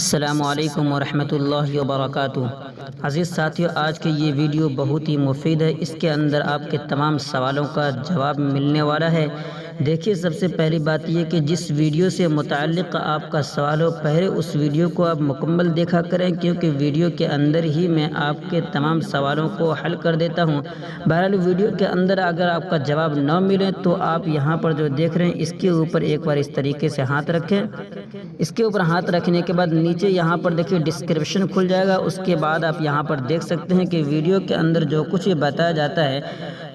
السلام علیکم ورحمۃ اللہ وبرکاتہ۔ عزیز ساتھیو، آج کی یہ ویڈیو بہت ہی مفید ہے۔ اس کے اندر آپ کے تمام سوالوں کا جواب ملنے والا ہے۔ دیکھیے، سب سے پہلی بات یہ کہ جس ویڈیو سے متعلق آپ کا سوال ہو، پہلے اس ویڈیو کو آپ مکمل دیکھا کریں، کیونکہ ویڈیو کے اندر ہی میں آپ کے تمام سوالوں کو حل کر دیتا ہوں۔ بہرحال ویڈیو کے اندر اگر آپ کا جواب نہ ملے تو آپ یہاں پر جو دیکھ رہے ہیں اس کے اوپر ایک بار اس طریقے سے ہاتھ رکھیں۔ اس کے اوپر ہاتھ رکھنے کے بعد نیچے یہاں پر دیکھیے ڈسکرپشن کھل جائے گا۔ اس کے بعد آپ یہاں پر دیکھ سکتے ہیں کہ ویڈیو کے اندر جو کچھ بھی بتایا جاتا ہے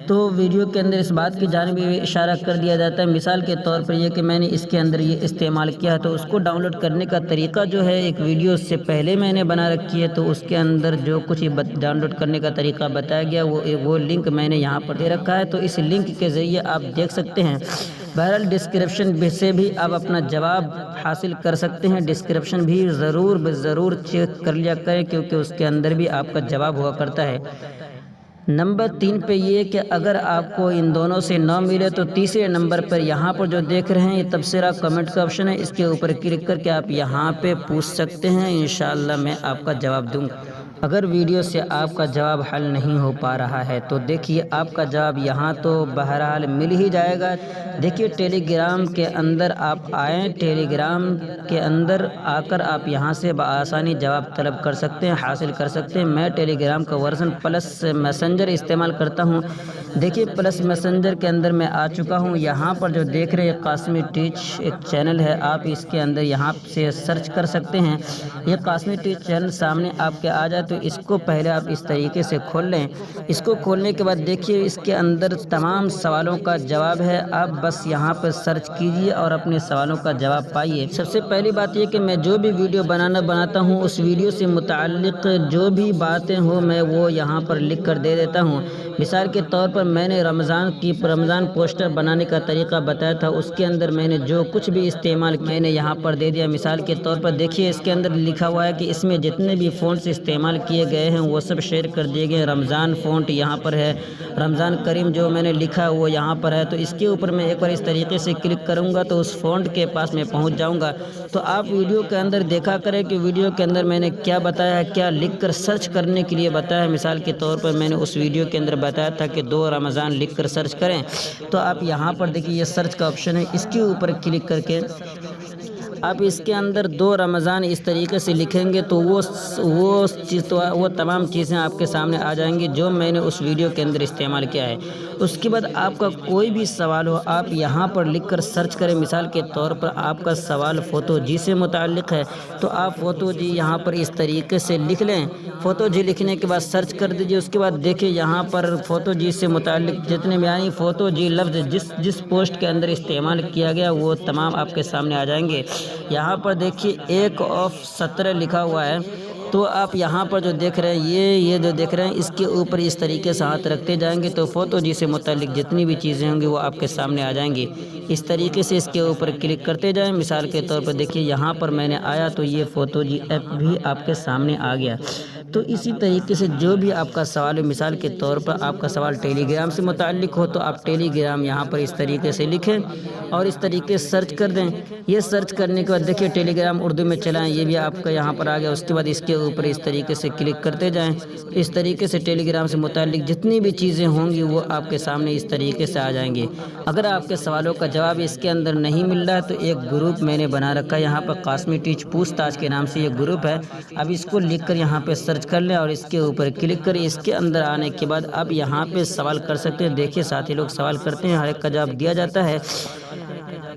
تو ویڈیو کے اندر اس بات کی جانب اشارہ کر دیا جاتا ہے۔ مثال کے طور پر یہ کہ میں نے اس کے اندر یہ استعمال کیا ہے، تو اس کو ڈاؤن لوڈ کرنے کا طریقہ جو ہے ایک ویڈیو سے پہلے میں نے بنا رکھی ہے، تو اس کے اندر جو کچھ ڈاؤن لوڈ کرنے کا طریقہ بتایا گیا وہ لنک میں نے یہاں پر دے رکھا ہے، تو اس لنک کے ذریعے آپ دیکھ سکتے ہیں۔ بہرحال ڈسکرپشن سے بھی آپ اپنا جواب حاصل کر سکتے ہیں۔ ڈسکرپشن بھی ضرور چیک کر لیا کریں، کیونکہ اس کے اندر بھی آپ کا جواب ہوا کرتا ہے۔ نمبر 3 پہ یہ کہ اگر آپ کو ان دونوں سے نہ ملے تو تیسرے نمبر پر یہاں پر جو دیکھ رہے ہیں یہ تبصرہ کمنٹ کا آپشن ہے، اس کے اوپر کلک کر کے آپ یہاں پہ پوچھ سکتے ہیں، انشاءاللہ میں آپ کا جواب دوں گا۔ اگر ویڈیو سے آپ کا جواب حل نہیں ہو پا رہا ہے تو دیکھیے آپ کا جواب یہاں تو بہرحال مل ہی جائے گا۔ دیکھیے ٹیلی گرام کے اندر آپ آئیں، ٹیلی گرام کے اندر آ کر آپ یہاں سے بآسانی جواب طلب کر سکتے ہیں، حاصل کر سکتے ہیں۔ میں ٹیلی گرام کا ورژن پلس میسنجر استعمال کرتا ہوں۔ دیکھیے پلس میسنجر کے اندر میں آ چکا ہوں۔ یہاں پر جو دیکھ رہے ہیں قاسمی ٹیچ ایک چینل ہے، آپ اس کے اندر یہاں سے سرچ کر سکتے ہیں۔ یہ قاسمی ٹیچ چینل سامنے آپ کے آ جائے تو اس کو پہلے آپ اس طریقے سے کھول لیں۔ اس کو کھولنے کے بعد دیکھیے اس کے اندر تمام سوالوں کا جواب ہے، آپ بس یہاں پر سرچ کیجئے اور اپنے سوالوں کا جواب پائیے۔ سب سے پہلی بات یہ کہ میں جو بھی ویڈیو بناتا ہوں اس ویڈیو سے متعلق جو بھی باتیں ہوں میں وہ یہاں پر لکھ کر دے دیتا ہوں۔ مثال کے طور پر میں نے رمضان پوسٹر بنانے کا طریقہ بتایا تھا، اس کے اندر میں نے جو کچھ بھی استعمال میں نے یہاں پر دے دیا۔ مثال کے طور پر دیکھیے اس کے اندر لکھا ہوا ہے کہ اس میں جتنے بھی فونٹس استعمال کیے گئے ہیں وہ سب شیئر کر دیے گئے۔ رمضان فونٹ یہاں پر ہے، رمضان کریم جو میں نے لکھا وہ یہاں پر ہے، تو اس کے اوپر میں ایک بار اس طریقے سے کلک کروں گا تو اس فونٹ کے پاس میں پہنچ جاؤں گا۔ تو آپ ویڈیو کے اندر دیکھا کریں کہ ویڈیو کے اندر میں نے کیا بتایا ہے، کیا لکھ کر سرچ کرنے کے لیے بتایا ہے۔ مثال کے طور پر میں نے اس ویڈیو کے اندر بتایا تھا کہ 2 رمضان لکھ کر سرچ کریں، تو آپ یہاں پر دیکھیے یہ سرچ کا آپشن ہے، اس کے اوپر کلک کر کے آپ اس کے اندر 2 رمضان اس طریقے سے لکھیں گے تو وہ تمام چیزیں آپ کے سامنے آ جائیں گی جو میں نے اس ویڈیو کے اندر استعمال کیا ہے۔ اس کے بعد آپ کا کوئی بھی سوال ہو آپ یہاں پر لکھ کر سرچ کریں۔ مثال کے طور پر آپ کا سوال فوٹو جی سے متعلق ہے تو آپ فوٹو جی یہاں پر اس طریقے سے لکھ لیں۔ فوٹو جی لکھنے کے بعد سرچ کر دیجیے۔ اس کے بعد دیکھیں یہاں پر فوٹو جی سے متعلق جتنے بھی یعنی فوٹو جی لفظ جس پوسٹ کے اندر استعمال کیا گیا وہ تمام آپ کے سامنے آ جائیں گے۔ یہاں پر دیکھیے 1 آف 17 لکھا ہوا ہے، تو آپ یہاں پر جو دیکھ رہے ہیں یہ جو دیکھ رہے ہیں اس کے اوپر اس طریقے سے ہاتھ رکھتے جائیں گے تو فوٹو جی سے متعلق جتنی بھی چیزیں ہوں گی وہ آپ کے سامنے آ جائیں گی۔ اس طریقے سے اس کے اوپر کلک کرتے جائیں۔ مثال کے طور پر دیکھیے یہاں پر میں نے آیا تو یہ فوٹو جی ایپ بھی آپ کے سامنے آ گیا۔ تو اسی طریقے سے جو بھی آپ کا سوال ہے، مثال کے طور پر آپ کا سوال ٹیلی گرام سے متعلق ہو تو آپ ٹیلی گرام یہاں پر اس طریقے سے لکھیں اور اس طریقے سے سرچ کر دیں۔ یہ سرچ کرنے کے بعد دیکھیے ٹیلی گرام اردو میں چلائیں، یہ بھی آپ کا یہاں پر آ گیا۔ اس کے بعد اس کے اوپر اس طریقے سے کلک کرتے جائیں۔ اس طریقے سے ٹیلی گرام سے متعلق جتنی بھی چیزیں ہوں گی وہ آپ کے سامنے اس طریقے سے آ جائیں گی۔ اگر آپ کے سوالوں کا جواب اس کے اندر نہیں مل رہا ہے تو ایک گروپ میں نے بنا رکھا ہے، یہاں پر قاسمی ٹیچ پوچھ تاچھ کے نام سے یہ گروپ ہے۔ اب اس کو لکھ کر یہاں پہ سرچ کر لیں اور اس کے اوپر کلک کریں۔ اس کے اندر آنے کے بعد اب یہاں پہ سوال کر سکتے ہیں۔ دیکھیے ساتھی لوگ سوال کرتے ہیں، ہر ایک کا جواب دیا جاتا ہے۔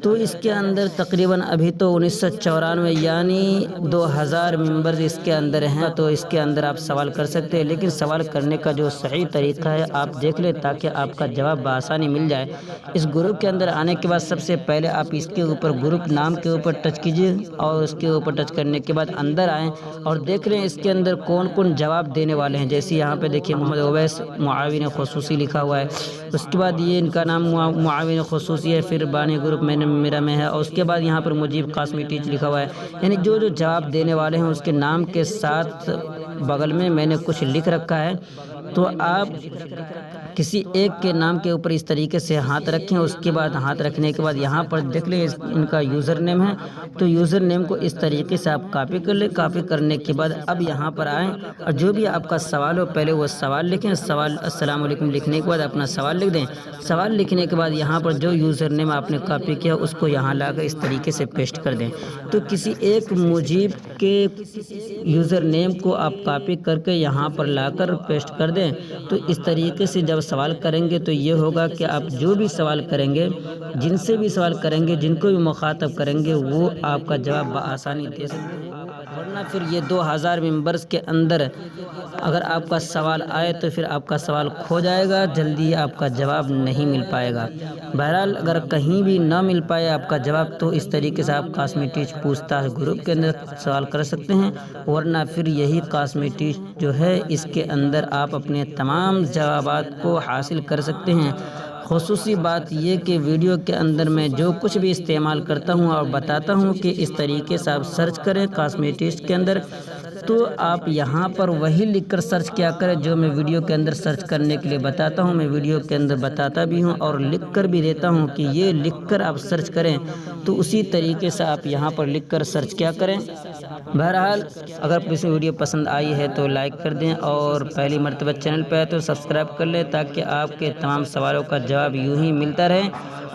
تو اس کے اندر تقریباً ابھی تو 1994 یعنی 2000 ممبرز اس کے اندر ہیں، تو اس کے اندر آپ سوال کر سکتے ہیں، لیکن سوال کرنے کا جو صحیح طریقہ ہے آپ دیکھ لیں تاکہ آپ کا جواب بآسانی مل جائے۔ اس گروپ کے اندر آنے کے بعد سب سے پہلے آپ اس کے اوپر گروپ نام کے اوپر ٹچ کیجیے اور اس کے اوپر ٹچ کرنے کے بعد اندر آئیں اور دیکھ لیں اس کے اندر کون کون جواب دینے والے ہیں۔ جیسے یہاں پہ دیکھیے محمد اویس معاون خصوصی لکھا ہوا ہے، اس کے بعد یہ ان کا نام معاون خصوصی ہے، پھر بانی گروپ میرا میں ہے، اور اس کے بعد یہاں پر مجیب قاسمی ٹیچ لکھا ہوا ہے۔ یعنی جو جواب دینے والے ہیں اس کے نام کے ساتھ بغل میں نے کچھ لکھ رکھا ہے۔ تو آپ کسی ایک کے نام کے اوپر اس طریقے سے ہاتھ رکھیں، اس کے بعد ہاتھ رکھنے کے بعد یہاں پر دیکھ لیں ان کا یوزر نیم ہے، تو یوزر نیم کو اس طریقے سے آپ کاپی کر لیں۔ کاپی کرنے کے بعد اب یہاں پر آئیں اور جو بھی آپ کا سوال ہو پہلے وہ سوال لکھیں، سوال السلام علیکم لکھنے کے بعد اپنا سوال لکھ دیں۔ سوال لکھنے کے بعد یہاں پر جو یوزر نیم آپ نے کاپی کیا اس کو یہاں لا کر اس طریقے سے پیسٹ کر دیں۔ تو کسی ایک مجیب کے یوزر نیم کو آپ کاپی کر کے یہاں پر لا کر پیسٹ کر دیں، تو اس طریقے سے جب سوال کریں گے تو یہ ہوگا کہ آپ جو بھی سوال کریں گے، جن سے بھی سوال کریں گے، جن کو بھی مخاطب کریں گے، وہ آپ کا جواب بآسانی دے سکتے ہیں۔ ورنہ پھر یہ 2000 ممبرز کے اندر اگر آپ کا سوال آئے تو پھر آپ کا سوال کھو جائے گا، جلدی آپ کا جواب نہیں مل پائے گا۔ بہرحال اگر کہیں بھی نہ مل پائے آپ کا جواب تو اس طریقے سے آپ قاسمی ٹیچ پوچھ تاچھ گروپ کے اندر سوال کر سکتے ہیں، ورنہ پھر یہی قاسمی ٹیچ جو ہے اس کے اندر آپ اپنے تمام جوابات کو حاصل کر سکتے ہیں۔ خصوصی بات یہ کہ ویڈیو کے اندر میں جو کچھ بھی استعمال کرتا ہوں اور بتاتا ہوں کہ اس طریقے سے آپ سرچ کریں قاسمی ٹیچ کے اندر، تو آپ یہاں پر وہی لکھ کر سرچ کیا کریں جو میں ویڈیو کے اندر سرچ کرنے کے لیے بتاتا ہوں۔ میں ویڈیو کے اندر بتاتا بھی ہوں اور لکھ کر بھی دیتا ہوں کہ یہ لکھ کر آپ سرچ کریں، تو اسی طریقے سے آپ یہاں پر لکھ کر سرچ کیا کریں۔ بہرحال اگر کسی ویڈیو پسند آئی ہے تو لائک کر دیں، اور پہلی مرتبہ چینل پہ ہے تو سبسکرائب کر لیں تاکہ آپ کے تمام سوالوں کا جواب یوں ہی ملتا رہے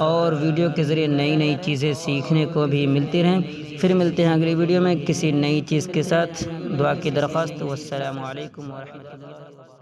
اور ویڈیو کے ذریعے نئی نئی چیزیں سیکھنے کو بھی ملتی رہیں۔ پھر ملتے ہیں اگلی ویڈیو میں کسی نئی چیز کے ساتھ۔ دعا کی درخواست۔ والسلام علیکم ورحمۃ اللہ۔